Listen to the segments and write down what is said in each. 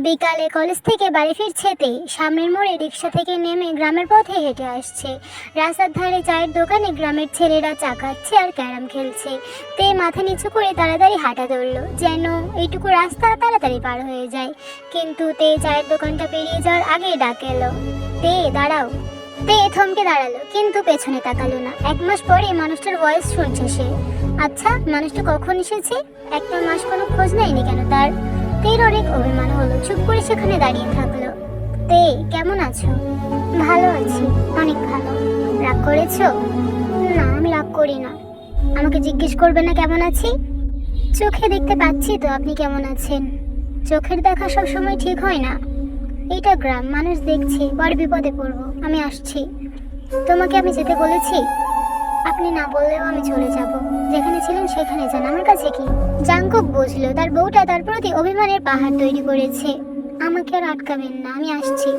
বিকালে কলেজ থেকে বাড়ি ফিরছে তে সামনের মোড়ে রিক্সা থেকে নেমে গ্রামের পথে হেঁটে আসছে। রাস্তার ধারে চায়ের দোকানে গ্রামের ছেলেরা চা খাচ্ছে আর ক্যারাম খেলছে। তে মাথা নিচু করে তাড়াতাড়ি হাঁটা ধরলো, যেন এইটুকু রাস্তা তাড়াতাড়ি পার হয়ে যায়। কিন্তু তে চায়ের দোকানটা পেরিয়ে যাওয়ার আগে ডাক এলো, তে দাঁড়াও। তে থমকে দাঁড়ালো, কিন্তু পেছনে তাকালো না। 1 মাস পরে মানুষটার ভয়েস শুনছে সে। আচ্ছা, মানুষটা কখন এসেছে? 1 মাস কোনো খোঁজ নেয়নি কেন তার? তের অনেক অভিমান হলো, চুপ করে সেখানে দাঁড়িয়ে থাকলো। তে কেমন আছো? ভালো আছি, অনেক ভালো। রাগ করেছো? না, আমি রাগ করি না। আমাকে জিজ্ঞেস করবে না কেমন আছি? চোখে দেখতে পাচ্ছি তো আপনি কেমন আছেন। চোখের দেখা সব সময় ঠিক হয় না। এইটা গ্রাম, মানুষ দেখছে, বড় বিপদে পড়বো। আমি আসছি। তোমাকে আমি যেতে বলেছি? আপনি না বললেও আমি চলে যাব। যেখানে ছিলেন সেখানে যান, আমার কাছে কি? জাংকুক বুঝলো তার বউটা তার প্রতি অভিমানের পাহাড় তৈরি করেছে। আমাকে আর আটকাবেন না, আমি আসছি।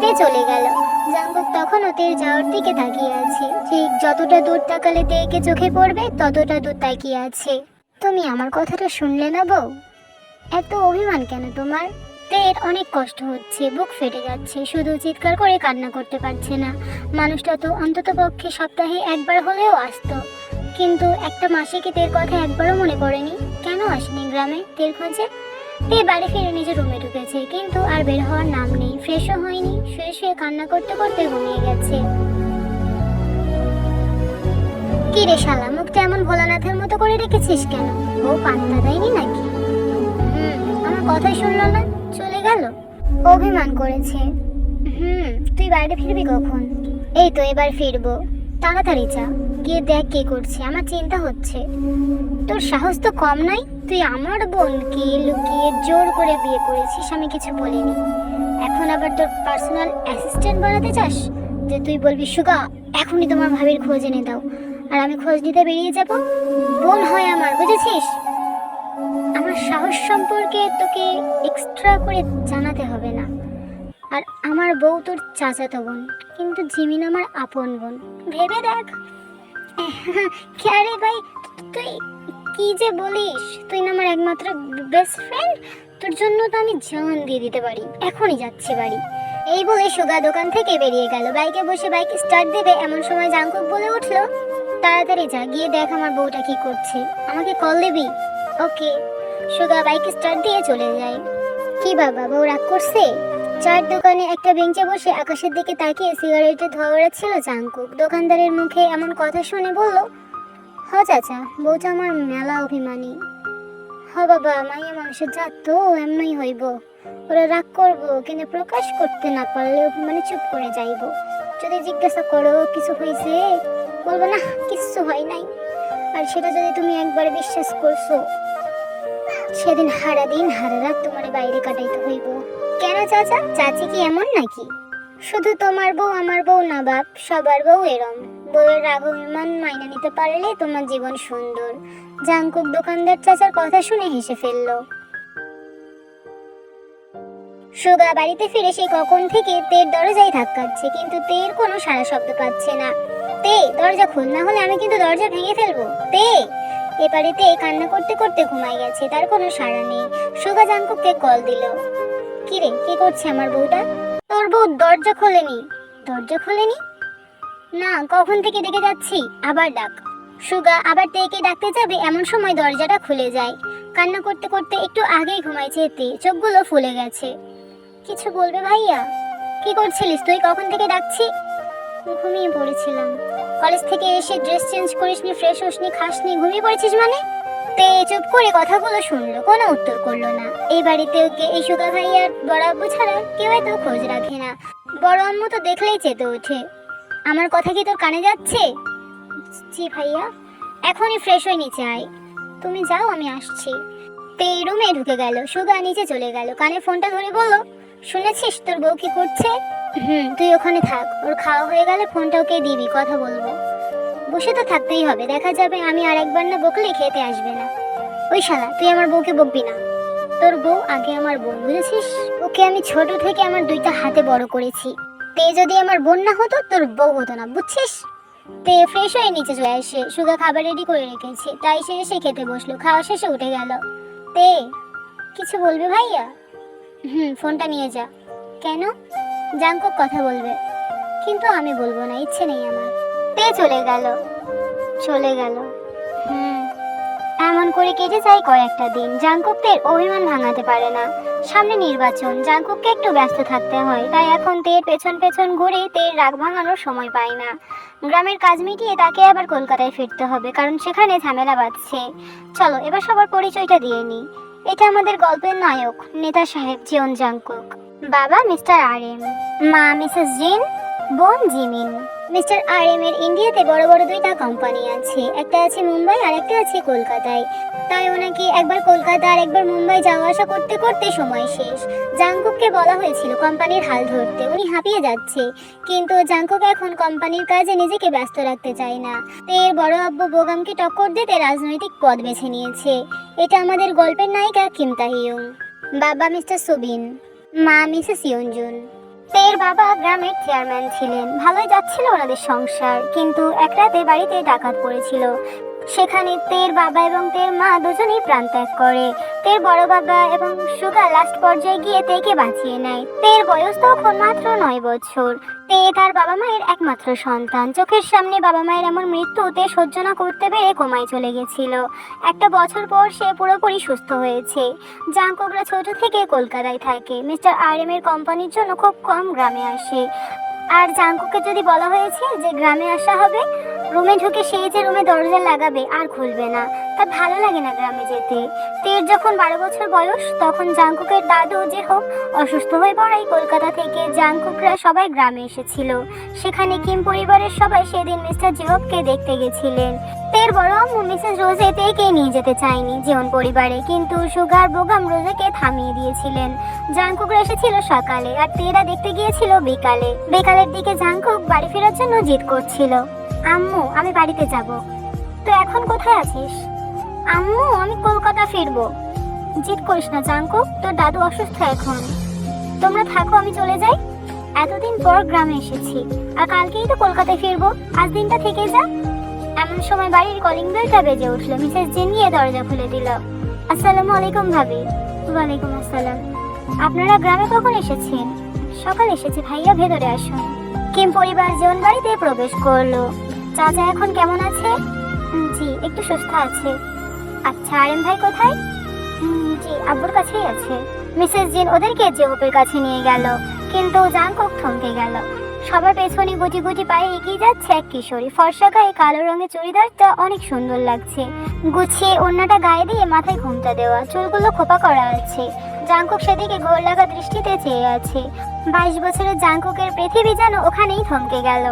তে চলে গেল। জাংকুক তখনও তের যাওয়ার দিকে তাকিয়ে আছে। ঠিক যতটা দূর তাকালে তেকে চোখে পড়বে ততটা দূর তাকিয়ে আছে। তুমি আমার কথাটা শুনলে না বউ? এত অভিমান কেন তোমার? তের অনেক কষ্ট হচ্ছে, বুক ফেটে যাচ্ছে, শুধু চিৎকার করে কান্না করতে পারছে না। মানুষটা তো অন্তত পক্ষে সপ্তাহে একবার হলেও আসতো, কিন্তু 1 মাসে কি তের কথা একবারও মনে পড়েনি? কেন আসেনি গ্রামে তের খোঁজে? তে বাড়ি ফিরে নিজের রুমে ঢুকেছে, কিন্তু আর বের হওয়ার নাম নেই। ফ্রেশও হয়নি, শুয়ে শুয়ে কান্না করতে করতে ঘুমিয়ে গেছে। কি রে শালা, মুখটা এমন ভোলানাথের মতো করে রেখেছিস কেন? ও পাত্তা দেয়নি নাকি? আমার কথাই শুনলো না, চলে গেল। অভিমান করেছে। তুই বাইরে ফিরবি কখন? এই তো এবার ফিরবো। তাড়াতাড়ি যা, গিয়ে দেখ কে করছে, আমার চিন্তা হচ্ছে। তোর সাহস তো কম নাই, তুই আমার বোনকে লুকিয়ে জোর করে বিয়ে করেছিস, আমি কিছু বলিনি। এখন আবার তোর পার্সোনাল অ্যাসিস্ট্যান্ট বানাতে চাস? যে তুই বলবি সুগা এখনই তোমার ভাবির খোঁজ এনে দাও, আর আমি খোঁজ নিতে বেরিয়ে যাব? বোন হয় আমার, বুঝেছিস? আমার সাহস সম্পর্কে তোকে এক্সট্রা করে জানাতে হবে না। আর আমার বউ তোর চাচাতো বোন, কিন্তু জিমিন আমার আপন বোন, ভেবে দেখ। আরে ভাই, তুই কি যে বলিস? তুই না আমার একমাত্র বেস্ট ফ্রেন্ড, তোর জন্য তো আমি জান দিয়ে দিতে পারি। এখনই যাচ্ছি বাড়ি। এই বলে সুগা দোকান থেকে বেরিয়ে গেল। বাইকে বসে বাইক স্টার্ট দেবে এমন সময় জাংকুক বলে উঠলো, তাড়াতাড়ি যা, গিয়ে দেখ আমার বউটা কি করছে, আমাকে কল দিবি? ওকে। সুগা বাইক স্টার্ট দিয়ে চলে যায়। কি বাবা, বউ রাগ করছে? চায়ের দোকানে একটা বেঞ্চে বসে আকাশের দিকে তাকিয়ে সিগারেটের ধোঁয়া ওড়াচ্ছিল জাংকুক। দোকানদারের মুখে এমন কথা শুনে বলল, হ চাচা, বউটা আমার মেলা অভিমানী। হ বাবা, মাইয়া মানুষের জাত তো এমনই হইব। ওরা রাগ করবো, কিন্তু প্রকাশ করতে না পারলে অভিমানে চুপ করে যাইব। যদি জিজ্ঞাসা করো কিছু হয়েছে, বলবো না কিচ্ছু হয় নাই। আর সেটা যদি তুমি একবার বিশ্বাস করছো, সেদিন হারা দিন হারা রাত তোমার বাইরে কাটাইতে হইব। কেন চাচা, চাচি কি এমন নাকি? শুধু তোমার বউ আমার বউ না বাপ, সবার বউ এরম। বউয়ের রাগ অভিমান মাইনা নিতে পারলে তোমার জীবন সুন্দর। জাংকুক দোকানদার চাচার কথা শুনে হেসে ফেললো। সুগা বাড়িতে ফিরে সে কখন থেকে তের দরজায় ধাক্কাচ্ছে, কিন্তু তের কোনো সাড়া শব্দ পাচ্ছে না। তে দরজা খোল, না হলে আমি কিন্তু দরজা ভেঙে ফেলবো। তে এবারে তে কান্না করতে করতে ঘুমায় গেছে, তার কোনো সাড়া নেই। সুগা জাংকুককে কল দিল। কিরে, কি করছে আমার বউটা? তোর বউ দরজা খোলেনি। দরজা খোলেনি? না, কখন থেকে ডেকে যাচ্ছি, আবার ডাক। সুগা আবার তেকে ডাকতে যাবে এমন সময় দরজাটা খুলে যায়। কান্না করতে করতে একটু আগেই ঘুমাইছে তে, চোখগুলো ফুলে গেছে। কিছু বলবে ভাইয়া? কি করছিলিস তুই, কখন থেকে ডাকছি? ঘুমিয়ে পড়েছিলাম। কলেজ থেকে এসে ড্রেস চেঞ্জ করিসনি, ফ্রেশ হসনি, খাসনি, ঘুমিয়ে পড়েছিস মানে? তে চুপ করে কথাগুলো শুনলো, কোনো উত্তর করলো না। এই বাড়িতে ওকে এই সুগা ভাইয়ার বড় আব্বু ছাড়া কেউ এত খোঁজ রাখে না। বড় আম্মু তো দেখলেই চেতে ওঠে। আমার কথা কি তোর কানে যাচ্ছে? জি ভাইয়া। এখনই ফ্রেশ হয়ে নিচে আয়। তুমি যাও, আমি আসছি। তে রুমে ঢুকে গেল। সুগা নিচে চলে গেল, কানে ফোনটা ধরে বলল, শুনেছিস তোর বউ কি করছে? তুই ওখানে থাক, ওর খাওয়া হয়ে গেলে ফোনটা ওকে দিবি, কথা বলবো। বসে তো থাকতেই হবে, দেখা যাবে আমি আর একবার না বকলে খেতে আসবে না। ওই শালা, তুই আমার বউকে বকবি না। তোর বউ আগে আমার বোন, বুঝেছিস? ওকে আমি ছোট থেকে আমার 2টা হাতে বড় করেছি। তে যদি আমার বোন না হতো, তোর বউ হতো না, বুঝছিস? তে ফ্রেশ হয়ে নিচে চলে আসে। সুগা খাবার রেডি করে রেখেছে, তাই সে এসে খেতে বসলো। খাওয়া শেষে উঠে গেল। তে কিছু বলবে ভাইয়া? ফোনটা নিয়ে যা। কেন? জাঙ্কুক কথা বলবে, কিন্তু আমি বলবো না, ইচ্ছে নেই আমার। তে চলে গেল। এমন করে কেটে যায় কয়েকটা দিন। জাঙ্কুক তের অভিমান ভাঙাতে পারে না। সামনে নির্বাচন, জাঙ্কুককে একটু ব্যস্ত থাকতে হয়, তাই এখন তের পেছন পেছন ঘুরে তের রাগ ভাঙানোর সময় পায় না। গ্রামের কাজ মিটিয়ে তাকে আবার কলকাতায় ফিরতে হবে, কারণ সেখানে ঝামেলা বাঁধছে। চলো এবার সবার পরিচয়টা দিয়ে নিই। এটা আমাদের গল্পের নায়ক নেতা সাহেব জিওন জাঙ্কুক। বাবা মিস্টার আর এম, মা মিসেস জিন, বোন জিমিন। মিস্টার আর এম এর ইন্ডিয়াতে বড় বড় দুইটা কোম্পানি আছে, একটা আছে মুম্বাই আর একটা আছে কলকাতায়। তাই ওনাকে একবার কলকাতা আর একবার মুম্বাই যাওয়া আসা করতে করতে সময় শেষ। জাঙ্কুককে বলা হয়েছিল কোম্পানির হাল ধরতে, উনি হাঁপিয়ে যাচ্ছে, কিন্তু জাঙ্কুক এখন কোম্পানির কাজে নিজেকে ব্যস্ত রাখতে চায় না। এর বড় আব্বু বোগামকে টক্কর দিতে রাজনৈতিক পদ বেছে নিয়েছে। এটা আমাদের গল্পের নায়িকা কিম তাহিয়ং। বাবা মিস্টার সুবিন, মা মিসেস ইয়নজুন। তের বাবা গ্রামের চেয়ারম্যান ছিলেন, ভালোই যাচ্ছিল ওনাদের সংসার, কিন্তু এক রাতে বাড়িতে ডাকাত পড়েছিল। সেখানে তের বাবা এবং তের মা দুজনেই প্রাণ ত্যাগ করে। তের বড় বাবা এবং সুগা লাস্ট পর্যায়ে গিয়ে তেকে বাঁচিয়ে নেয়। তের বয়স তখন মাত্র 9 বছর। তে তার বাবা মায়ের একমাত্র সন্তান। চোখের সামনে বাবা মায়ের এমন মৃত্যুতে সহ্য না করতে পেরে কোমায় চলে গেছিল। একটা বছর পর সে পুরোপুরি সুস্থ হয়েছে। জাঙ্কুকরা ছোট থেকে কলকাতায় থাকে। মিস্টার আর এম এর কোম্পানির জন্য খুব কম গ্রামে আসে। আর জাঙ্কুককে যদি বলা হয়েছে যে গ্রামে আসা হবে, রুমে ঢুকে সেই যে রুমে দরজা লাগাবে আর খুলবে না, তার ভালো লাগে না গ্রামে যেতে। তের যখন 12 বছর বয়স, তখন জাঙ্কুকের দাদু যে হোক অসুস্থ হয়ে পড়ায় কলকাতা থেকে জাঙ্কুকরা সবাই গ্রামে এসেছিল। সেখানে কিম পরিবারের সবাই সেদিন মিস্টার জিওবকে দেখতে গেছিলেন। তের বড় আম্মু মিসেস রোজে তেকে নিয়ে যেতে চায়নি জিওন পরিবারে, কিন্তু সুগার বোগাম রোজেকে থামিয়ে দিয়েছিলেন। জাঙ্কুকরা এসেছিল সকালে আর তেরা দেখতে গিয়েছিল বিকালে। বিকালের দিকে জাঙ্কুক বাড়ি ফেরার জন্য জিদ করছিল, আম্মু আমি বাড়িতে যাব। তো এখন কোথায় আছিস? আম্মু আমি কলকাতা ফিরবো। জিদ করিস না জাঙ্কুক, তোর দাদু অসুস্থ এখন। তোমরা থাকো, আমি চলে যাই। এতদিন পর গ্রামে এসেছি, আর কালকেই তো কলকাতায় ফিরবো, আজ দিনটা থেকে যা। এমন সময় বাড়ির কলিং বেলটা বেজে উঠলো। মিসেস জিন নিয়ে দরজা খুলে দিল। আসসালামু আলাইকুম ভাবি। ওয়ালাইকুম আসসালাম। আপনারা গ্রামে কখন এসেছেন? সকালে এসেছি ভাইয়া, ভেতরে আসুন। কিম পরিবার জিওন বাড়িতে প্রবেশ করলো। চাচা এখন কেমন আছে? জি একটু সুস্থ আছে। আচ্ছা আর এম ভাই কোথায়? জি আব্বুর কাছেই আছে। মিসেস জিন ওদেরকে জিওপের কাছে নিয়ে গেল, কিন্তু জাঙ্কুক থমকে গেল। সবার পেছনে গুটি গুটি পায়ে এগিয়ে যাচ্ছে এক কিশোরী। ফর্সা গায়ে কালো রঙের চুড়িদারটা অনেক সুন্দর লাগছে, গুছিয়ে ওড়নাটা গায়ে দিয়ে মাথায় ঘোমটা দেওয়া, চুলগুলো খোপা করা আছে। জাঙ্কুক সেদিকে ঘোর লাগা দৃষ্টিতে চেয়ে আছে। 22 বছরের জাঙ্কুকের পৃথিবী যেন ওখানেই থমকে গেল।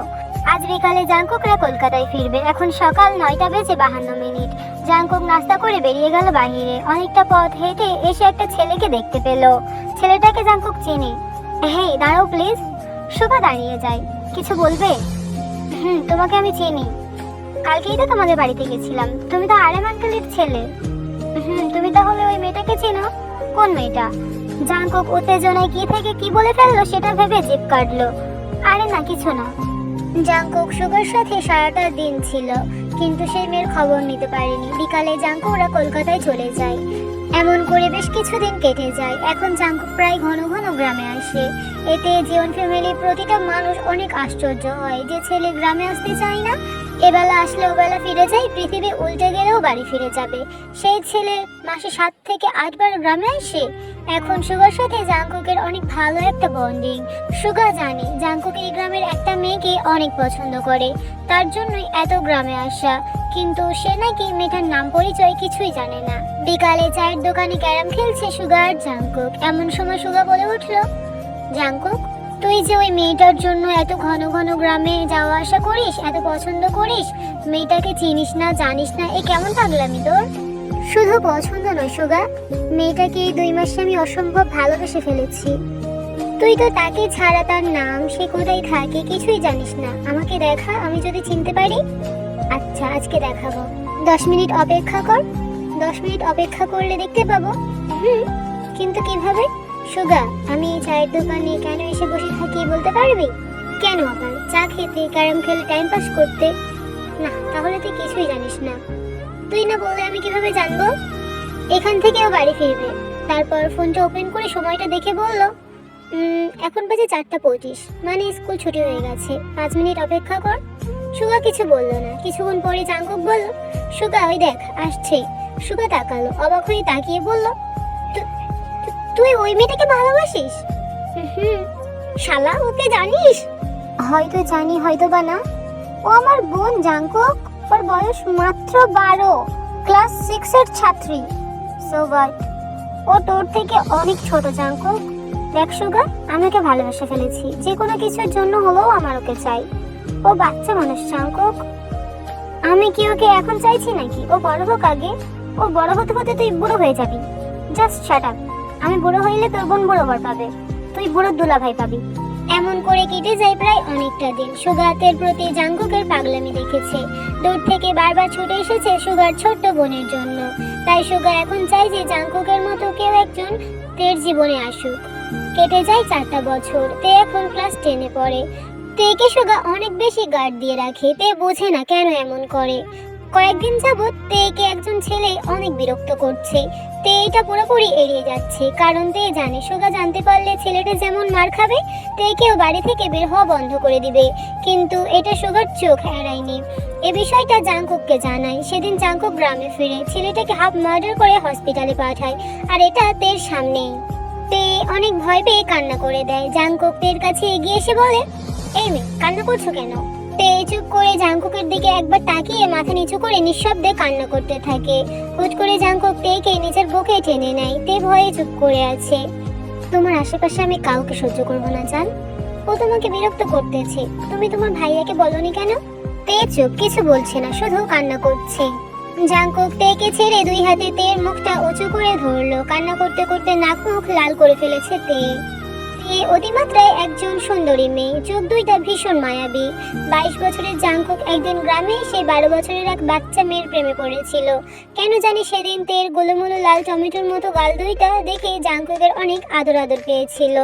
আজ বিকালে জাঙ্কুকরা কলকাতায় ফিরবে। এখন সকাল 9টা বেজে 52 মিনিট। জাঙ্কুক নাস্তা করে বেরিয়ে গেল বাহিরে। অনেকটা পথ হেঁটে এসে একটা ছেলেকে দেখতে পেল। ছেলেটাকে জাঙ্কুক চেনে। হেই দাঁড়াও প্লিজ। শুভা দাঁড়িয়ে যায়। কিছু বলবে? তোমাকে আমি চিনি, কালকেই তো তোমাদের বাড়িতে গেছিলাম। তুমি তো আর এম আঙ্কেলের ছেলে। তুমি তাহলে ওই মেয়েটাকে চেনো? কোন মেয়েটা? জাঙ্কুক উত্তেজনায় কি থেকে কি বলে ফেললো সেটা ভেবে জিভ কাটলো। আরে না কিছু না। জাঙ্কুক সুগার সাথে সারাটা দিন ছিল, কিন্তু সেই মেয়ের খবর নিতে পারেনি। বিকালে জাঙ্কুকরা কলকাতায় চলে যায়। এমন করে বেশ কিছুদিন কেটে যায়। এখন জাঙ্কুক প্রায় ঘন ঘন গ্রামে আসে। এতে জিওন ফ্যামিলির প্রতিটা মানুষ অনেক আশ্চর্য হয় যে ছেলে গ্রামে আসতে চায় না, এবেলা আসলে ওবেলা ফিরে যায়, পৃথিবী উল্টে গেলেও বাড়ি ফিরে যাবে। সেই ছেলে মাসে 7 থেকে 8 বার গ্রামে আসে। এখন সুগার সাথে জাঙ্কুকের অনেক ভালো একটা বন্ডিং। সুগা জানে জাঙ্কুক এই গ্রামের একটা মেয়েকে অনেক পছন্দ করে, তার জন্যই এত গ্রামে আসা। কিন্তু সে নাকি মেয়েটার নাম পরিচয় কিছুই জানে না। বিকালে চায়ের দোকানে ক্যারাম খেলছে সুগা আর জাঙ্কুক। এমন সময় সুগা বলে উঠলো, জাঙ্কুক তুই যে ওই মেয়েটার জন্য এত ঘন ঘন গ্রামে যাওয়া আসা করিস, এত পছন্দ করিস, মেয়েটাকে চিনিস না জানিস না, এ কেমন পাগলামি তোর? শুধু পছন্দ নয় সুগা, মেয়েটাকে এই 2 মাসে আমি অসম্ভব ভালোবেসে ফেলেছি। তুই তো তাকে ছাড়া, তার নাম, সে কোথায় থাকে কিছুই জানিস না। আমাকে দেখা, আমি যদি চিনতে পারি। আচ্ছা আজকে দেখাবো। 10 মিনিট অপেক্ষা কর। 10 মিনিট অপেক্ষা করলে দেখতে পাবো। কিন্তু কিভাবে? সুগা আমি এই চায়ের দোকানে কেন এসে বসে থাকি বলতে পারবি? কেন আবার? চা খেতে, ক্যারাম খেলে টাইম পাস করতে? না তাহলে তুই কিছুই জানিস না। তুই না বললে আমি কিভাবে জানবো? এখান থেকেও বাড়ি ফিরবে, তারপর ফোনটা ওপেন করে সময়টা দেখে বলল, এখন বাজে 4:25, মানে স্কুল ছুটি হয়ে গেছে, 5 মিনিট অপেক্ষা কর। সুগা কিছু বলল না। কিছুক্ষণ পরে জাঙ্কুক বলল, সুগা ওই দেখ আসছে। সুগা তাকালো, অবাক হয়ে তাকিয়ে বলল, তুই ওই মেয়েটাকে ভালোবাসিস? শালা, ওকে জানিস? হয়তো জানি, হয়তো বা না। ও আমার বোন জাঙ্কুক, ওর বয়স মাত্র 12, ক্লাস 6 এর ছাত্রী। So what? ও তোর থেকে অনেক ছোট জাঙ্কুক। দেখ সুগা, আমি ওকে ভালোবেসে ফেলেছি, যে কোনো কিছুর জন্য হলেও আমার ওকে চাই। ও বাচ্চা মানুষ জাঙ্কুক। আমি কি ওকে এখন চাইছি নাকি? ও বড় হোক আগে। ও বড় হতে হতে তুই বুড়ো হয়ে যাবি। Just shut up. আমি বুড়ো হইলে তোর বোন বুড়ো বর পাবে, তুই বুড়ো দুলাভাই পাবি। এমন করে কেটে যায় প্রায় অনেকটা দিন। সুগাতের প্রতি জাঙ্কুকের পাগলামি দেখেছে, দূর থেকে বারবার ছুটে এসেছে সুগার ছোট্ট বোনের জন্য। তাই সুগা এখন চাই যে জাঙ্কুকের মতো কেউ একজন তের জীবনে আসুক। কেটে যায় 4টা বছর। তে এখন ক্লাস 10-এ পড়ে। তেকে সুগা অনেক বেশি গার্ড দিয়ে রাখে। তে বোঝে না কেন এমন করে। কয়েকদিন যাবৎ তেকে একজন ছেলে অনেক বিরক্ত করছে। তে এটা পুরোপুরি এড়িয়ে যাচ্ছে, কারণ তে জানে সুগা জানতে পারলে ছেলেটা যেমন মার খাবে, তেকেও বাড়ি থেকে বের হওয়া বন্ধ করে দিবে। কিন্তু এটা সুগার চোখ এড়ায়নি। এ বিষয়টা জাঙ্কুককে জানায়। সেদিন জাঙ্কুক গ্রামে ফিরে ছেলেটাকে হাফ মার্ডার করে হসপিটালে পাঠায়, আর এটা তের সামনেই। তে অনেক ভয় পেয়ে কান্না করে দেয়। জাঙ্কুক তের কাছে এগিয়ে এসে বলে, এই মেয়ে, কান্না করছো কেন? তে চুপ করে জাঙ্কুকের দিকে একবার তাকিয়ে মাথা নিচু করে নিঃশব্দে কান্না করতে থাকে। হুট করে জাঙ্কুক তেকে নিজের বুকে টেনে নেয়। তে ভয়ে চুপ করে আছে। তোমার আশেপাশে আমি কাউকে সহ্য করবো না জান। ও তোমাকে বিরক্ত করতেছে। তুমি তোমার ভাইয়াকে বলনি কেন? তে চুপ, কিছু বলছে না, শুধু কান্না করছে। জাঙ্কুক তেকে ছেড়ে 2 হাতে তের মুখটা উঁচু করে ধরলো। কান্না করতে করতে নাক মুখ লাল করে ফেলেছে তে। অতিমাত্রায় একজন সুন্দরী মেয়ে, চোখ দুইটা ভীষণ মায়াবী। 22 বছরের জাঙ্কুক একদিন গ্রামে সেই 12 বছরের এক বাচ্চা মেয়ের প্রেমে পড়েছিল। কেন জানি সেদিন তের গোলমোলো লাল টমেটোর মতো গাল দুইটা দেখে জাঙ্কুকের অনেক আদর পেয়েছিল।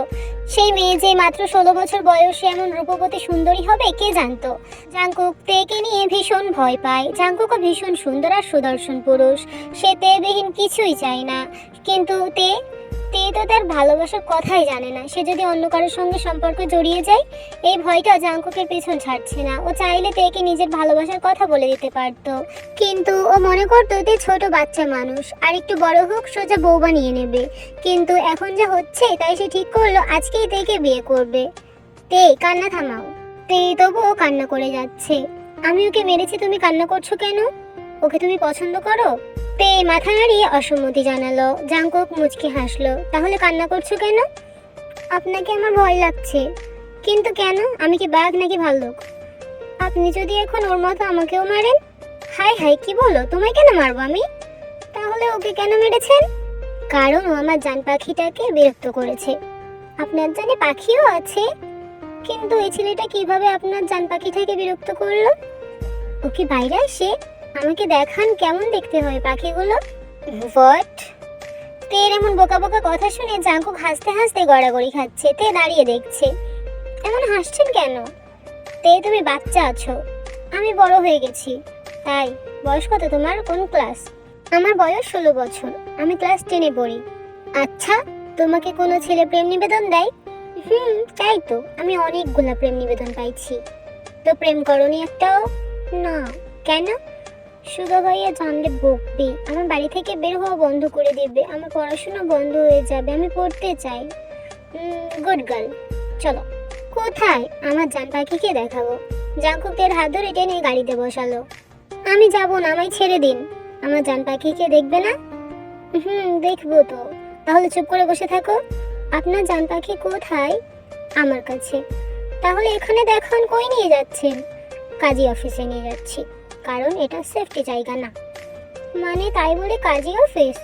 সেই মেয়ে যে মাত্র 16 বছর বয়সে এমন রূপবতী সুন্দরী হবে কে জানতো। জাঙ্কুক তেকে নিয়ে ভীষণ ভয় পায়। জাঙ্কুকও ভীষণ সুন্দর আর সুদর্শন পুরুষ। সে তেবিহীন কিছুই চায় না। কিন্তু তে তো তার ভালোবাসার কথাই জানে না। সে যদি অন্য কারোর সঙ্গে সম্পর্ক জড়িয়ে যায়, এই ভয়টা জাঙ্কুকের পেছন ছাড়ছে না। ও চাইলে তেকে নিজের ভালোবাসার কথা বলে দিতে পারতো, কিন্তু ও মনে করতো তে ছোট বাচ্চা মানুষ, আর একটু বড় হোক সোজা বউ বানিয়ে নেবে। কিন্তু এখন যা হচ্ছে তাই সে ঠিক করলো আজকেই তেকে বিয়ে করবে। তে, কান্না থামাও। তে তবুও কান্না করে যাচ্ছে। আমি ওকে মেরেছি, তুমি কান্না করছো কেন? ওকে তুমি পছন্দ করো? তে মাথা নাড়িয়ে অসম্মতি জানালো। জাঙ্কুক মুচকি হাসলো। তাহলে কান্না করছো কেন? আপনাকে আমার ভয় লাগছে। কিন্তু কেন? আমি কি বাঘ নাকি ভাল্লুক? আপনি যদি এখন ওর মতো আমাকেও মারেন? হাই হাই, কি বলো? তোমায় কেন মারবো আমি? তাহলে ওকে কেন মেরেছেন? কারণ ও আমার জান পাখিটাকে বিরক্ত করেছে। আপনার জানে পাখিও আছে? কিন্তু এই ছেলেটা কিভাবে আপনার জান পাখিটাকে বিরক্ত করলো? ও কি বাইরে আসে? আমাকে দেখান কেমন দেখতে হয় পাখিগুলো। হোয়াট? তের এমন বোকা বোকা কথা শুনে জাঙ্কুক হাসতে হাসতে গড়াগড়ি খাচ্ছে। তে দাঁড়িয়ে দেখছে। এমন হাসছেন কেন? তে, তুমি বাচ্চা আছো, আমি বড় হয়ে গেছি। তাই? বয়স কত তোমার? কোন ক্লাস? আমার বয়স 16 বছর, আমি ক্লাস 10-এ পড়ি। আচ্ছা, তোমাকে কোনো ছেলে প্রেম নিবেদন দেয়? তাই তো, আমি অনেকগুলা প্রেম নিবেদন পাইছি। তো প্রেম করনি একটাও? না। কেন? সুগা ভাইয়া জানলে বকবে, আমার বাড়ি থেকে বের হওয়া বন্ধ করে দেবে, আমার পড়াশোনা বন্ধ হয়ে যাবে। আমি পড়তে চাই। গুড গার্ল, চলো। কোথায়? আমার জান পাখিকে দেখাবো। জাঙ্কুকের হাত ধরে টেনে গাড়িতে বসালো। আমি যাব না, আমায় ছেড়ে দিন। আমার জান পাখিকে দেখবে না? দেখবো তো। তাহলে চুপ করে বসে থাকো। আপনার জান পাখি কোথায়? আমার কাছে। তাহলে এখানে দেখান, কই নিয়ে যাচ্ছেন? কাজী অফিসে নিয়ে যাচ্ছি, কারণ এটা সেফটি জায়গা না। মানে তাই বলে কাজী অফিস?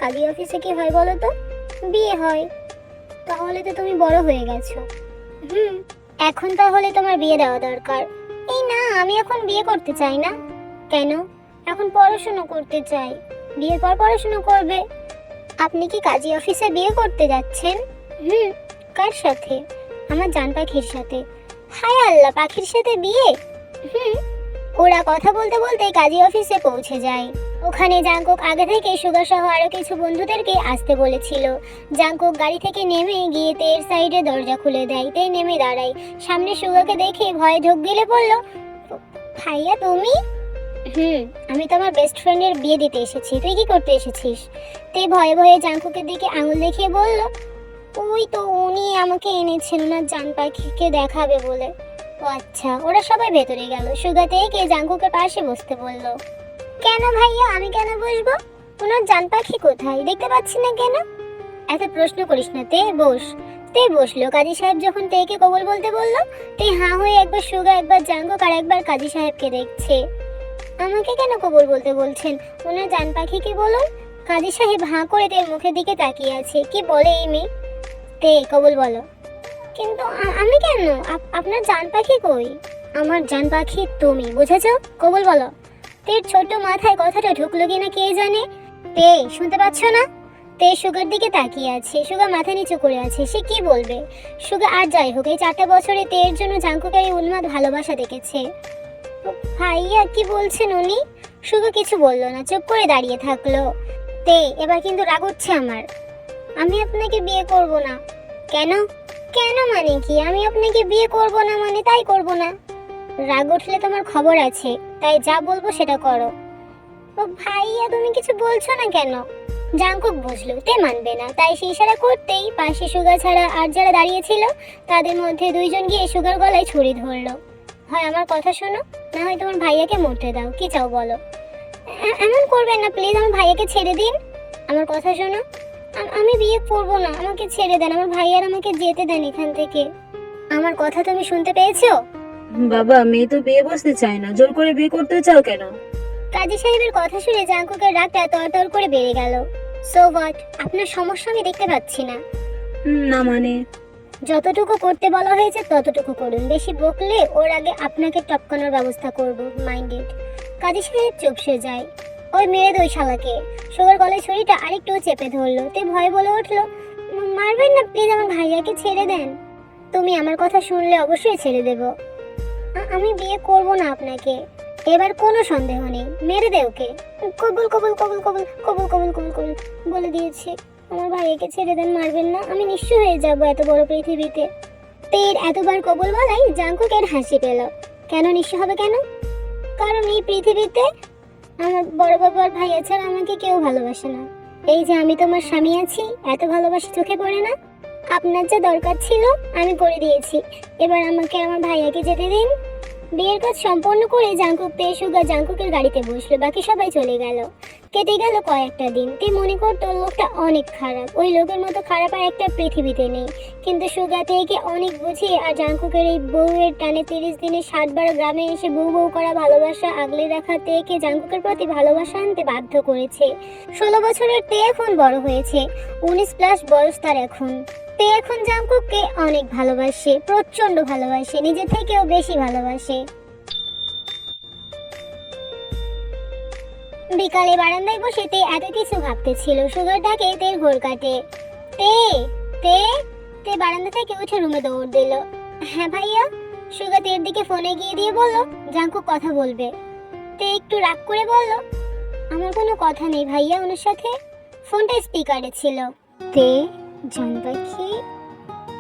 কাজী অফিসে কি হয় বলো তো? বিয়ে হয়। তাহলে তো তুমি বড় হয়ে গেছো। এখন তাহলে তোমার বিয়ে দেওয়া দরকার। এই না, আমি এখন বিয়ে করতে চাই না। কেন? এখন পড়াশোনা করতে চাই। বিয়ের পর পড়াশোনা করবে। আপনি কি কাজী অফিসে বিয়ে করতে যাচ্ছেন? কার সাথে? আমার জান পাখির সাথে। হায় আল্লাহ, পাখির সাথে বিয়ে? ওরা কথা বলতে বলতে কাজী অফিসে পৌঁছে যায়। ওখানে জাংকুক আগে থেকে সুগা সহ আরো কিছু বন্ধুদেরকে আসতে বলেছিল। জাংকুক গাড়ি থেকে নেমে গিয়ে তের সাইডে দরজা খুলে দেয়। তে নেমে দাঁড়ায়, সামনে সুগাকে দেখে ভয়ে ঢোক গিলে বলল, ভাইয়া তুমি? আমি তোমার বেস্ট ফ্রেন্ডের বিয়ে দিতে এসেছি, তুই কি করতে এসেছিস? তে ভয়ে ভয়ে জাংকুকের দিকে আঙুল দেখিয়ে বলল, ওই তো উনি আমাকে এনেছেন ওনার জান পাখিকে দেখাবে বলে। ও আচ্ছা, ওরা সবাই ভেতরে গেল। সুগা তেকে জাংকুকের পাশে বসতে বলল। কেন ভাইয়া, আমি কেন বসবো? ওনার জান পাখি কোথায়, দেখতে পাচ্ছি না কেন? এত প্রশ্ন করিস না, তে বস। তে বসলো। কাজী সাহেব যখন তেকে কবুল বলতে বলল, তে হাঁ হয়ে একবার সুগা, একবার জাংকুক আর একবার কাজী সাহেবকে দেখছে। আমাকে কেন কবুল বলতে বলছেন? ওনার জান পাখিকে বলুন। কাজী সাহেব হাঁ করে তের মুখের দিকে তাকিয়ে আছে। কি বলে এই মেয়ে? তে কবুল বলো। কিন্তু আমি কেন? আপনার জান পাখি কই? আমার জান পাখি তুমি, বুঝেছো? কবুল বলো। তের ছোট মাথায় কথাটা ঢুকলো কিনা কে জানে। তে শুনতে পাচ্ছ না? তে সুগার দিকে তাকিয়ে আছে। সুগা মাথা নিচু করে আছে, সে কি বলবে? সুগা আর যাই হোক, এই 4টা বছরে তের জন্য জাংকুকের এই উন্মাদ ভালোবাসা দেখেছে। ভাইয়া কি বলছেন উনি? সুগা কিছু বললো না, চুপ করে দাঁড়িয়ে থাকলো। তে এবার কিন্তু রাগ হচ্ছে আমার। আমি আপনাকে বিয়ে করব না। কেন? কেন মানে কি? আমি আপনাকে বিয়ে করব না মানে তাই করব না। রাগ উঠলে তোমার খবর আছে, তাই যা বলবো সেটা করো। ও ভাইয়া তুমি কিছু বলছো না কেন? জাংকুক বুঝলো তে মানবে না, তাই সে ইশারা করতেই পাশে সুগা ছাড়া আর যারা দাঁড়িয়ে ছিল তাদের মধ্যে 2 জন গিয়ে সুগার গলায় ছুরি ধরলো। হয় আমার কথা শোনো, না হয় তোমার ভাইয়াকে মরতে দাও। কি চাও বলো? এমন করবেন না প্লিজ, আমার ভাইয়াকে ছেড়ে দিন। আমার কথা শোনো, আমি বিয়ে করবো না, আমাকে ছেড়ে দেন। আমার ভাইয়ার আমাকে যেতে দেন এখান থেকে। আমার কথা তুমি শুনতে পেয়েছো? বাবা, মেয়ে তো বিয়ে বসতে চায় না, জোর করে বিয়ে করতে চাও কেন? কাজী সাহেবের কথা শুনে জাংকুকের রাগটা তরতর করে বেড়ে গেল। So what? আপনার সমস্যা আমি দেখতে পাচ্ছি না। না মানে? যতটুকু করতে বলা হয়েছে ততটুকু করুন, বেশি বকলে ওর আগে আপনাকে টপকানোর ব্যবস্থা করব। মাইন্ডেড। কাজী সাহেব চুপসে যায়। ওই মেরে দই শালাকে। সুগার গলায় ছুরিটা আরেকটু চেপে ধরলো। তে ভয় বলে উঠলো, মারবেন না প্লিজ, আমার ভাইয়াকে ছেড়ে দেন। তুমি আমার কথা শুনলে অবশ্যই ছেড়ে দেব। আমি বিয়ে করব না আপনাকে। এবার কোনো সন্দেহ নেই, মেরে দে ওকে। কবুল কবুল কবুল কবুল কবুল কবুল কবুল কবুল বলে দিয়েছি। আমার ভাইয়াকে ছেড়ে দেন, মারবেন না, আমি নিঃস্ব হয়ে যাব এত বড় পৃথিবীতে। তের এতবার কবুল বলাই জাংকুকের হাসি পেল। কেন নিঃস্ব হবে কেন? কারণ এই পৃথিবীতে আমার বড় বাবার ভাইয়া ছাড়া আমাকে কেউ ভালোবাসে না। এই যে আমি তোমার স্বামী আছি, এত ভালোবাসা চোখে পড়ে না? আপনার যা দরকার ছিল আমি করে দিয়েছি, এবার আমাকে আমার ভাইয়াকে যেতে দিন। বিয়ের কাজ সম্পন্ন করে জাংকুক তে সুগা জাংকুকের গাড়িতে বসলো। বাকি সবাই চলে গেল। কেটে গেল কয়েকটা দিন। তে মনে করতো লোকটা অনেক খারাপ, ওই লোকের মতো খারাপ আর একটা পৃথিবীতে নেই। কিন্তু সুগা থেকে অনেক বুঝিয়ে আর জাংকুকের এই বউয়ের টানে 30 দিনে 60 বার গ্রামে এসে বউ বউ করা ভালোবাসা আগলে রাখা তেকে জাংকুকের প্রতি ভালোবাসা আনতে বাধ্য করেছে। 16 বছরের তে এখন বড় হয়েছে, 19+ বয়স তার এখন। তে এখন জাংকুককে অনেক ভালোবাসে, প্রচন্ড ভালোবাসে, নিজে থেকেও বেশি ভালোবাসে। বিকালে বারান্দায় বসে তে এত কিছু ভাবতেছিল। সুগার ডাকে তের ঘোর কাটে। তে তে তে বারান্দা থেকে উঠে রুমে দৌড় দিল। হ্যাঁ ভাইয়া? সুগা তের দিকে ফোনে গিয়ে দিয়ে বলল জাংকুক কথা বলবে। তে একটু রাগ করে বলল, আমার কোনো কথা নেই ভাইয়া ওনার সাথে। ফোনটা স্পিকারে ছিল। তে জান পাখি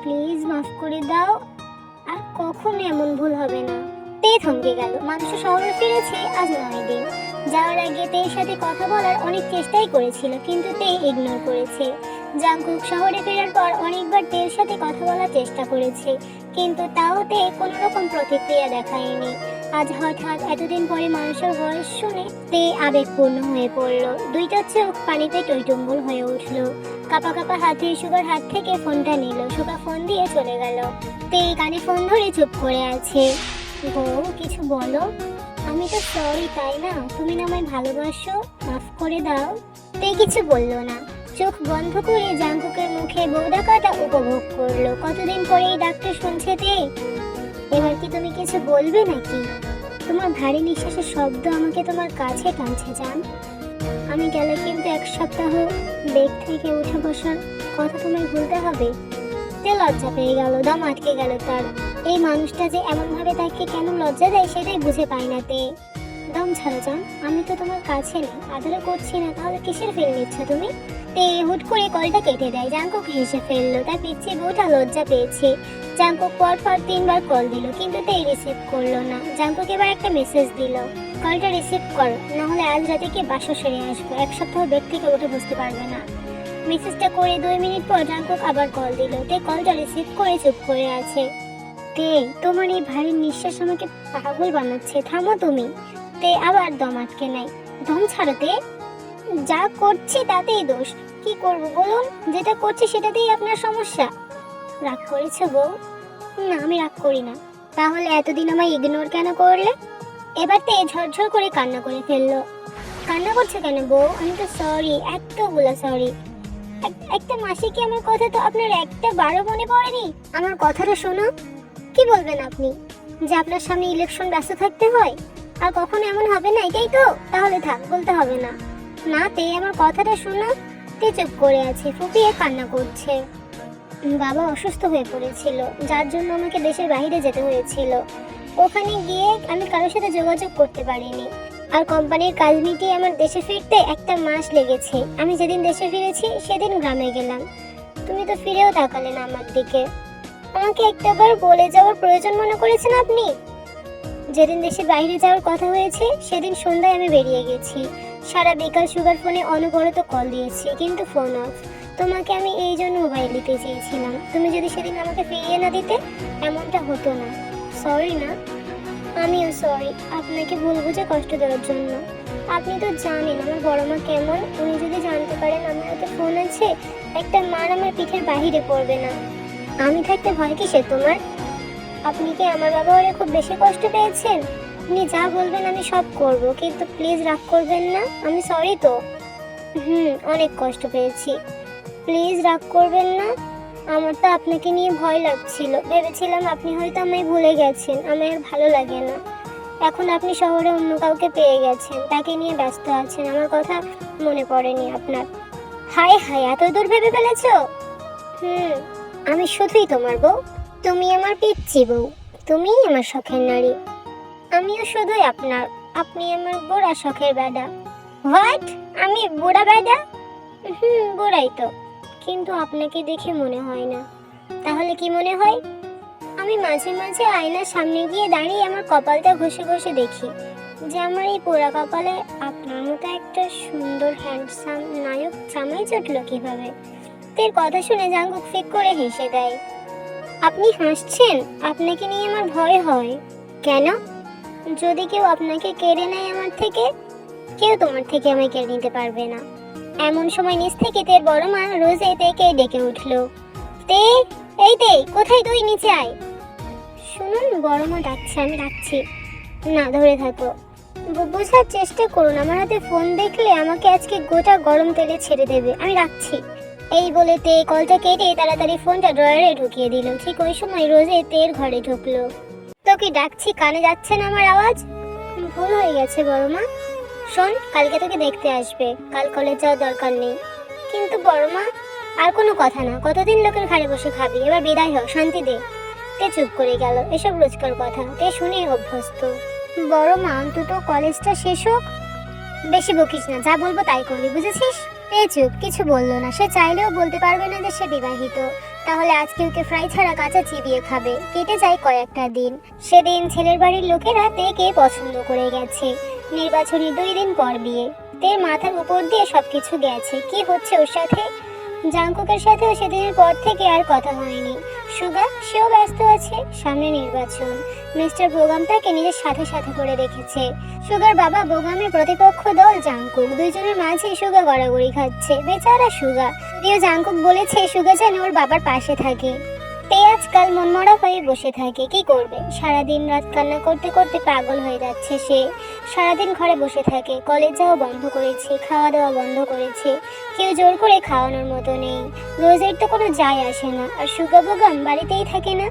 প্লিজ মাফ করে দাও, আর কখনো এমন ভুল হবে না। তে থমকে গেল। মানুষ শহরে ফিরেছে আজ 9 দিন। যাওয়ার আগে তের সাথে কথা বলার অনেক চেষ্টাই করেছিল, কিন্তু তে ইগনোর করেছে। জাংকুক শহরে ফেরার পর অনেকবার তের সাথে কথা বলার চেষ্টা করেছে, কিন্তু তাও তে কোনো রকম প্রতিক্রিয়া দেখায়নি। আজ হঠাৎ এতদিন পরে মানুষের ভয়েস শুনে তে আবেগপূর্ণ হয়ে পড়ল। 2টা চোখ পানিতে টইটুম্বুর হয়ে উঠল। কাপা কাপা হাতে সুগার হাত থেকে ফোনটা নিল। সুগা ফোন দিয়ে চলে গেল। তে কানে ফোন ধরে চুপ করে আছে। বউ কিছু বলো। আমি তো সরি তাই না? তুমি না আমায় ভালোবাসো, মাফ করে দাও। তে কিছু বলল না, চোখ বন্ধ করে জাংকুকের মুখে বউ ডাকাটা উপভোগ করলো। কতদিন পরে এই ডাকটা শুনছে তে। এবার কি তুমি কিছু বলবে নাকি? তোমার ভারী নিঃশ্বাসের শব্দ আমাকে তোমার কাছে টানছে জান। আমি গেলে কিন্তু 1 সপ্তাহ বেড থেকে উঠে বসার কথা তোমায় ভুলতে হবে। তে লজ্জা পেয়ে গেল, দম আটকে গেল তার। এই মানুষটা যে এমন ভাবে তাকে কেন লজ্জা দেয় সেটাই বুঝে পায় না তে। দম ছাড়ো জান, আমি তো তোমার কাছে নেই, আদরে করছি না, তাহলে কিসের ফিল নিচ্ছ তুমি? তে হুট করে কলটা কেটে দেয়। জাঙ্কুক হেসে ফেললো, তার পিচ্ছি বউটা লজ্জা পেয়েছে। জাঙ্কুক পর 3বার কল দিল, কিন্তু তে রিসিভ করলো না। জাঙ্কুক এবার একটা মেসেজ দিল, কলটা রিসিভ করো, নাহলে আজ রাতে কি বাসা সেরে আসবো, 1 সপ্তাহ বেড থেকে উঠে বুঝতে পারবে না। মেসেজটা করে 2 মিনিট পর জাঙ্কুক আবার কল দিল। তে কলটা রিসিভ করে চুপ করে আছে। তে তোমার এই ভারী নিঃশ্বাস আমাকে পাগল বানাচ্ছে, থামো তুমি। তে আবার দম আটকে নাই। দম ছাড়ো তে, যা করছি তাতেই দোষ। কি করব বলুন, যেটা করছি সেটাতেই আপনার সমস্যা। রাগ করেছো বউ? না, আমি রাগ করি না। তাহলে এতদিন আমায় ইগনোর কেন করলে? এবার তে ঝরঝর করে কান্না করে ফেললো। কান্না করছো কেন বউ? আমি তো সরি, এতগুলো সরি। একটা মাসে কি আমার কথা তো আপনার একটা বারো মনে পড়েনি? আমার কথাটা শোনো। কি বলবেন আপনি? যে আপনার সামনে ইলেকশন ব্যস্ত থাকতে হয়? আর কখনো এমন হবে না, এটাই তো? তাহলে থাক, বলতে হবে না। না তে, আমার কথাটা শোনো। তে চুপ করে আছে, ফুপিয়ে কান্না করছে। বাবা অসুস্থ হয়ে পড়েছিল, যার জন্য আমাকে দেশের বাইরে যেতে হয়েছিল। ওখানে গিয়ে আমি কারোর সাথে যোগাযোগ করতে পারিনি। আর কোম্পানির কাজ মিটিয়ে আমার দেশে ফিরতে 1 মাস লেগেছে। আমি যেদিন দেশে ফিরেছি সেদিন গ্রামে গেলাম। তুমি তো ফিরেও তাকালে না আমার দিকে। আমাকে একটাবার বলে যাওয়ার প্রয়োজন মনে করেছেন আপনি? যেদিন দেশে বাইরে যাওয়ার কথা হয়েছে সেদিন সন্ধ্যায় আমি বেরিয়ে গেছি। সারা বিকাল সুগার ফোনে অনবরত কল দিয়েছি, কিন্তু ফোন অফ। তোমাকে আমি এই জন্য মোবাইল দিতে চেয়েছিলাম। তুমি যদি সেদিন আমাকে ফিরিয়ে না দিতে, এমনটা হতো না। সরি না। আমিও সরি আপনাকে ভুল বুঝে কষ্ট দেওয়ার জন্য। আপনি তো জানেন আমার বড় মা কেমন। উনি যদি জানতে পারেন আমার হাতে ফোন আছে, একটা মার আমার পিঠের বাহিরে পড়বে না। আমি থাকতে ভয় কিসের তোমার? আপনি কি আমার ব্যবহারে খুব বেশি কষ্ট পেয়েছেন? আপনি যা বলবেন আমি সব করব, কিন্তু প্লিজ রাগ করবেন না। আমি সরি তো। অনেক কষ্ট পেয়েছি, প্লিজ রাগ করবেন না। আমার তো আপনাকে নিয়ে ভয় লাগছিল, ভেবেছিলাম আপনি হয়তো আমায় ভুলে গেছেন, আমার আর ভালো লাগে না। এখন আপনি শহরে অন্য কাউকে পেয়ে গেছেন, তাকে নিয়ে ব্যস্ত আছেন, আমার কথা মনে পড়েনি আপনার। হায় হায়, এত দূর ভেবে ফেলেছো? আমি শুধুই তোমার বউ, তুমি আমার পিচ্চি বউ, তুমিই আমার শখের নারী। আমিও শুধুই আপনার, আপনি আমার বুড়া শখের বেডা। হোয়াট? আমি বুড়া বেডা? বুড়াই তো, কিন্তু আপনাকে দেখে মনে হয় না। তাহলে কি মনে হয়? আমি মাঝে মাঝে আয়নার সামনে গিয়ে দাঁড়িয়ে আমার কপালটা ঘষে ঘষে দেখি যে আমার এই পোড়া কপালে আপনার মতো একটা সুন্দর হ্যান্ডসাম নায়ক জামাই জুটলো কিভাবে। তের কথা শুনে জাঙ্কুক ফিক করে হেসে দেয়। আপনি হাসছেন? আপনাকে নিয়ে আমার ভয় হয়। কেন? যদি কেউ আপনাকে কেড়ে নেয় আমার থেকে, কেউ তোমার থেকে আমায় কেড়ে নিতে পারবে না। এমন সময় নিচ থেকে তের বড় মা রোজে তেকে ডেকে উঠলো। তে, এই তে, কোথায় তুই? নিচে আয়। শুনুন, বড় মা ডাকছে, আমি ডাকছি। না, ধরে থাকো। বোঝার চেষ্টা করুন, আমার হাতে ফোন দেখলে আমাকে আজকে গোটা গরম তেলে ছেড়ে দেবে। আমি রাখছি। এই বলে তে কলটা কেটে তাড়াতাড়ি ফোনটা ড্রয়ারে ঢুকিয়ে দিল। ঠিক ওই সময় রোজে তের ঘরে ঢুকলো। তোকে ডাকছি, কানে যাচ্ছে না আমার আওয়াজ? ভুল হয়ে গেছে বড় মা। শোন, কালকে তোকে দেখতে আসবে, কাল কলেজ যাওয়ার দরকার নেই। কিন্তু বড় মা, আর কোনো কথা না, কতদিন লোকের ঘরে বসে খাবি, এবার বিদায় হ, শান্তি দে। তে চুপ করে গেল। এসব রোজকার কথা, তে শুনে অভ্যস্ত। বড় মা, অন্তত কলেজটা শেষ হোক। বেশি বকিস না, যা বলবো তাই করবি, বুঝেছিস? তে চুপ, কিছু বললো না। সে চাইলেও বলতে পারবে না যে সে বিবাহিত। তাহলে আজকে ওকে ফ্রাই ছাড়া কাঁচা চিবিয়ে খাবে। কেটে যায় কয়েকটা দিন। সেদিন ছেলের বাড়ির লোকেরা তেকে পছন্দ করে গেছে। নির্বাচনী 2 দিন পর বিয়ে। তের মাথার উপর দিয়ে সবকিছু গেছে। কি হচ্ছে ওর সাথে? জাঙ্কুকের সাথেও সেদিনের পর থেকে আর কথা হয়নি। সুগা, সেও ব্যস্ত আছে, সামনে নির্বাচন। মিস্টার বোগাম তাকে নিজের সাথে সাথে করে রেখেছে। সুগার বাবা বোগামের প্রতিপক্ষ দল জাঙ্কুক, দুইজনের মাঝে সুগা গড়াগড়ি খাচ্ছে। বেচারা সুগা। যদিও জাঙ্কুক বলেছে সুগা যেন ওর বাবার পাশে থাকে। তে আজকাল মনমরা হয়ে বসে থাকে। কি করবে? সারাদিন রাত কান্না করতে করতে পাগল হয়ে যাচ্ছে সে। সারাদিন ঘরে বসে থাকে। কলেজ যাওয়া বন্ধ করেছে, খাওয়া দাওয়া বন্ধ করেছে। কেউ জোর করে খাওয়ানোর মতো নেই। রোজের তো কোনো যায় আসে না। আর সুগা বোগাম বাড়িতেই থাকে না।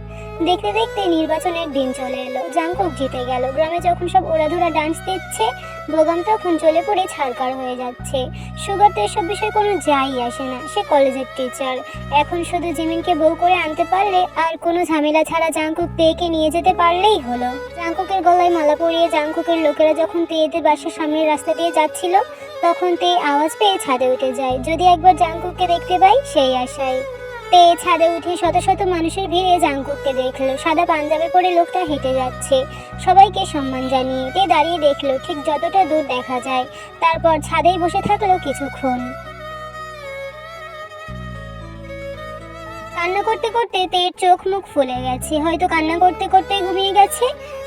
দেখতে দেখতে নির্বাচনের দিন চলে এলো। জাংকুক জিতে গেল। গ্রামে যখন সব ওড়াধুরা ডান্স দিচ্ছে, বোগাম তখন চলে পড়ে ছাড়কার হয়ে যাচ্ছে। সুগার তো এসব বিষয়ে কোনো যাই আসে না, সে কলেজের টিচার। এখন শুধু জিমিনকে বউ করে আনতে পারলে আর কোনো ঝামেলা ছাড়া জাংকুক তেকে নিয়ে যেতে পারলেই হলো। জাংকুকের গলায় মালা পরিয়ে জাংকুকের লোকেরা যখন তেদের বাসার সামনের রাস্তা দিয়ে যাচ্ছিল, তখন তে আওয়াজ পেয়ে ছাদে উঠে যায়, যদি একবার জাংকুককে দেখতে পাই সেই আশায়। তে ছাদে উঠে শত শত মানুষের ভিড়ে জাংকুককে দেখলো। সাদা পাঞ্জাবি পরে লোকটা হেঁটে যাচ্ছে, সবাইকে সম্মান জানিয়ে। তে দাঁড়িয়ে দেখলো ঠিক যতটা দূর দেখা যায়। তারপর ছাদেই বসে থাকলো কিছুক্ষণ। কান্না করতে করতে তের চোখ মুখ ফুলে গেছে, হয়তো কান্না করতে করতে ঘুমিয়ে গেছে।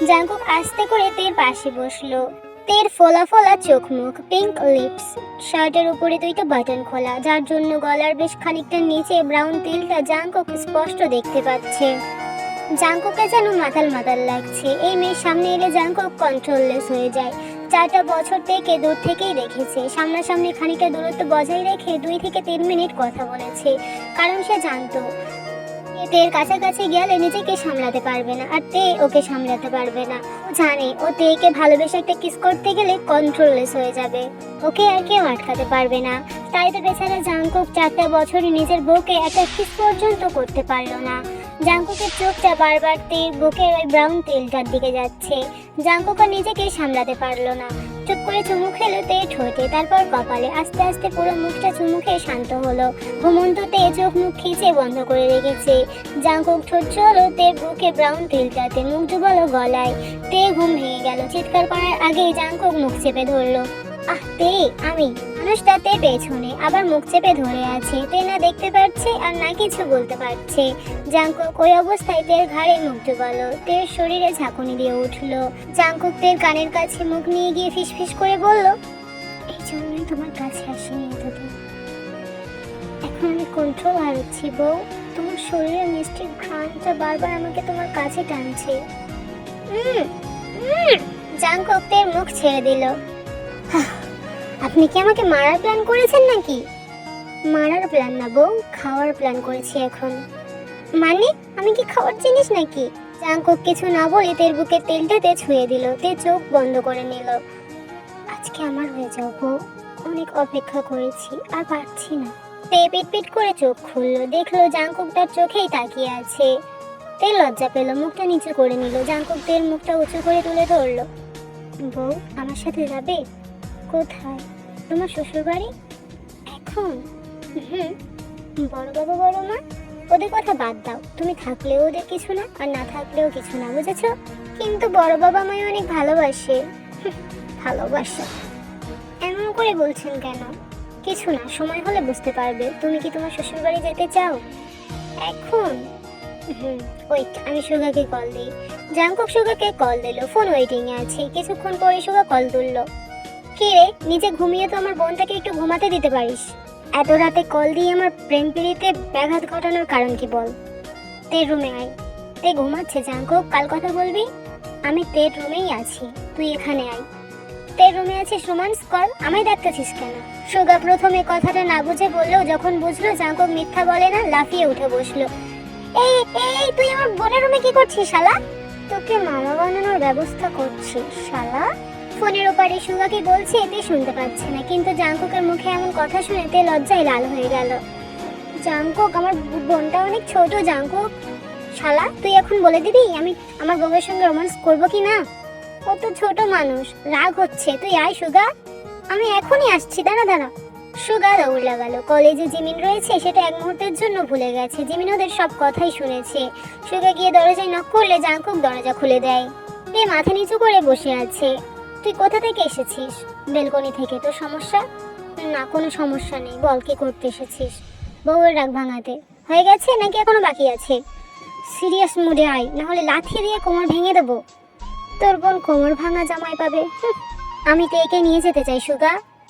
জাংকুক আস্তে করে তের পাশে বসলো। তের ফোলা ফোলা চোখ মুখ, পিঙ্ক লিপস, শার্টের উপরে দুইটা বাটন খোলা, যার জন্য গলার বেশ খানিকটা নিচে ব্রাউন তিলটা জাংকুক স্পষ্ট দেখতে পাচ্ছে। জাংকুকে যেন মাতাল মাতাল লাগছে। এই মেয়ের সামনে এলে জাংকুক কন্ট্রোললেস হয়ে যায়। 4টা বছর থেকে দূর থেকেই দেখেছে, সামনাসামনি খানিকটা দূরত্ব বজায় রেখে 2 থেকে 3 মিনিট কথা বলেছে, কারণ সে জানতো তের কাছাকাছি গেলে নিজেকে সামলাতে পারবে না, আর তে ওকে সামলাতে পারবে না। ও জানে ও তেকে ভালোবেসে একটা কিস করতে গেলে কন্ট্রোললেস হয়ে যাবে, ওকে আর কেউ আটকাতে পারবে না। তাই তো বেচারা জাংকুক 4টা বছর নিজের বউকে একটা কিস পর্যন্ত করতে পারলো না। জাংকুকের চোখটা বারবার তের বুকের ওই ব্রাউন তেলটার দিকে যাচ্ছে। জাংকুক আর নিজেকে সামলাতে পারলো না, চুপ করে চুমু খেলো তে ঠোঁটে, তারপর কপালে। আস্তে আস্তে পুরো মুখটা চুমু খেয়ে শান্ত হলো। ঘুমন্ত তে চোখ মুখ খিচে বন্ধ করে রেখেছে। জাংকুক ঠোঁট চলো তের বুকে ব্রাউন তেলটাতে, মুখ ডুবালো গলায়। তে ঘুম ভেঙে গেল। চিৎকার করার আগেই জাংকুক মুখ চেপে ধরলো। আহ তে, আমি। মানুষটা তে পেছনে আবার মুখ চেপে ধরে আছে। তে না দেখতে পাচ্ছে আর না কিছু বলতে পারছে। জাংকুক ওই অবস্থায় তের ঘাড়ে মুখ ডুবালো, তের শরীরে ঝাঁকুনি দিয়ে উঠলো। জাংকুক তের কানের কাছে মুখ নিয়ে গিয়ে ফিসফিস করে বলল, এই জন্যই তোমার কাছে আসিনি এতদিন। এখন আমি কন্ট্রোল হারাচ্ছি বউ। তোমার শরীরের মিষ্টি ঘ্রাণটা বারবার আমাকে তোমার কাছে টানছে। জাংকুক তের মুখ ছেড়ে দিল। আপনি কি আমাকে মারার প্ল্যান করেছেন নাকি? মারার প্ল্যান না বউ, খাওয়ার প্ল্যান করেছি এখন। মানে আমি কি খাওয়ার জিনিস নাকি? জাংকুক কিছু না বলে তের বুকের তেলটাতে ছুঁয়ে দিল। তে চোখ বন্ধ করে নিল। আজকে আমার হয়ে যাও বউ, অনেক অপেক্ষা করেছি, আর পারছি না। তে পিট করে চোখ খুললো, দেখলো জাংকুক তার চোখেই তাকিয়ে আছে। তে লজ্জা পেল, মুখটা নিচু করে নিল। জাংকুক তের মুখটা উঁচু করে তুলে ধরলো। বউ আমার সাথে যাবে? কোথায়? তোমার শ্বশুর বাড়ি? এখন? বড় বাবা বড় মা ওদের কথা বাদ দাও, তুমি থাকলেও ওদের কিছু না, আর না থাকলেও কিছু না, বুঝেছো? কিন্তু বড় বাবা মায় অনেক ভালোবাসে। ভালোবাসে এমন করে বলছেন কেন? কিছু না, সময় হলে বুঝতে পারবে। তুমি কি তোমার শ্বশুর বাড়ি যেতে চাও? এখন? ওয়েট, আমি সুগাকে কল দিই। জাংকুক সুগাকে কল দিল। ফোন ওয়েটিং এ আছে। কিছুক্ষণ পরে সুগা কল তুললো। কি রে, নিজে ঘুমিয়ে তো আমার বোনটাকে একটু ঘুমাতে দিতে পারিস। এত রাতে কল দিয়ে আমার প্রেম প্রীতিতে ব্যাঘাত ঘটানোর কারণ কি বল? তের রুমে আয়। তে ঘুমাচ্ছে জাংকুক, কাল কথা বলবি। আমি তের রুমেই আছি, তুই এখানে আয়। তের রুমে আছিস, রোমান্স কর, আমায় ডাকতেছিস কেন? সুগা প্রথমে কথাটা না বুঝে বললেও যখন বুঝলো জাংকুক মিথ্যা বলে না, লাফিয়ে উঠে বসলো। এই এই তুই আমার বোনের রুমে কি করছিস শালা? তোকে মামা বানানোর ব্যবস্থা করছি শালা। ফোনের ওপারে সুগা কি বলছে এতে শুনতে পাচ্ছে না, কিন্তু জাংকুকের মুখে এমন কথা শুনে তে লজ্জায় লাল হয়ে গেল। জাংকুক, আমার বোনটা অনেক ছোট জাংকুক। শালা তুই এখন বলে দিবি আমি আমার বউয়ের সঙ্গে রোমান্স করবো কি না? ও তো ছোট মানুষ, রাগ হচ্ছে। তুই আয় সুগা, আমি এখনই আসছি, দাঁড়া দাঁড়া। সুগা দৌড় লাগালো। কলেজে জিমিন রয়েছে সেটা এক মুহূর্তের জন্য ভুলে গেছে। জিমিন ওদের সব কথাই শুনেছে। সুগা গিয়ে দরজায় নক করলে জাংকুক দরজা খুলে দেয়। তে মাথা নিচু করে বসে আছে। তুই কোথা থেকে এসেছিস? বেলকনি থেকে। তোর সমস্যা? না কোনো সমস্যা নেই, বল কি করতে এসেছিস? বউয়ের রাগ ভাঙাতে। হয়ে গেছে নাকি এখনো বাকি আছে? সিরিয়াস মুডে আয়, না হলে লাথি দিয়ে কোমর ভেঙে দেবো। তোর বোন কোমর ভাঙা জামাই পাবে? আমি তো একে নিয়ে যেতে চাই সুগা।